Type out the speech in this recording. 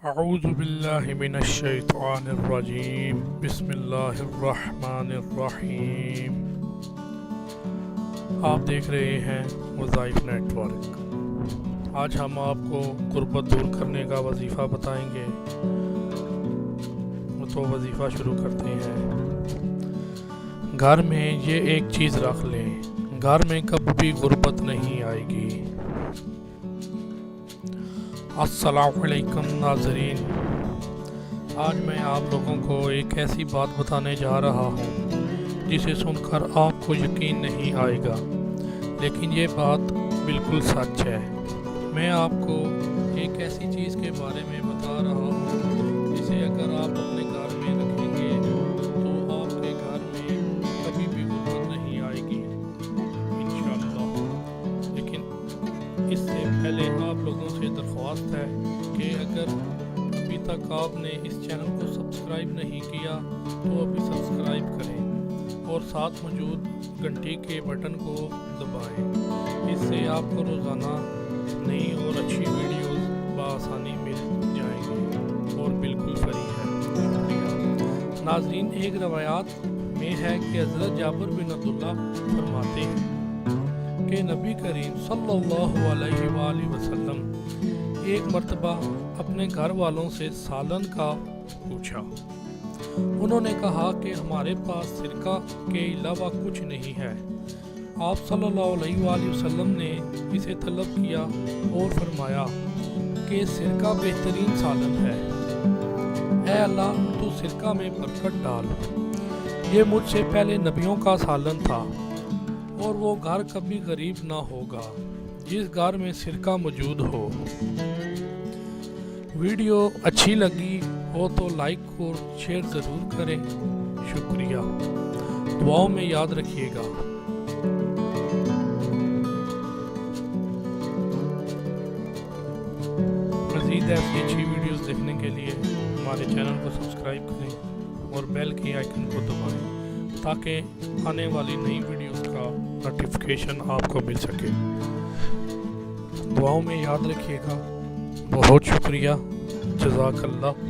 اعوذ باللہ من الشیطان الرجیم بسم اللہ الرحمن الرحیم۔ آپ دیکھ رہے ہیں وظائف نیٹ ورک۔ آج ہم آپ کو غربت دور کرنے کا وظیفہ بتائیں گے، تو وظیفہ شروع کرتے ہیں۔ گھر میں یہ ایک چیز رکھ لیں، گھر میں کبھی بھی غربت نہیں آئے گی۔ السلام علیکم ناظرین، آج میں آپ لوگوں کو ایک ایسی بات بتانے جا رہا ہوں جسے سن کر آپ کو یقین نہیں آئے گا، لیکن یہ بات بالکل سچ ہے۔ میں آپ کو ایک ایسی چیز کے بارے میں بتا رہا ہوں جسے اگر آپ اپنے گھر میں رکھیں گے تو آپ کے گھر میں کبھی بھی غربت نہیں آئے گی انشاءاللہ۔ لیکن اس سے پہلے آپ لوگوں سے درخواست ہے کہ اگر ابھی تک آپ نے اس چینل کو سبسکرائب نہیں کیا تو ابھی سبسکرائب کریں اور ساتھ موجود گھنٹی کے بٹن کو دبائیں۔ اس سے آپ کو روزانہ نئی اور اچھی ویڈیوز بآسانی مل جائیں گے اور بالکل فری ہے۔ شکریہ ناظرین، ایک روایات میں ہے کہ حضرت جابر بن عبداللہ فرماتے ہیں کہ نبی کریم صلی اللہ علیہ وآلہ وسلم ایک مرتبہ اپنے گھر والوں سے سالن کا پوچھا۔ انہوں نے کہا کہ ہمارے پاس سرکہ کے علاوہ کچھ نہیں ہے۔ آپ صلی اللہ علیہ وآلہ وسلم نے اسے طلب کیا اور فرمایا کہ سرکہ بہترین سالن ہے، اے اللہ تو سرکہ میں برکت ڈال۔ یہ مجھ سے پہلے نبیوں کا سالن تھا، اور وہ گھر کبھی غریب نہ ہوگا جس گھر میں سرکہ موجود ہو۔ ویڈیو اچھی لگی ہو تو لائک اور شیئر ضرور کریں۔ شکریہ، دعاؤں میں یاد رکھیے گا۔ مزید ایسی اچھی ویڈیوز دیکھنے کے لیے ہمارے چینل کو سبسکرائب کریں اور بیل کے آئیکن کو دبائیں تاکہ آنے والی نئی ویڈیوز کا نوٹیفیکیشن آپ کو مل سکے۔ دعاؤں میں یاد رکھیے گا۔ بہت شکریہ، جزاک اللہ۔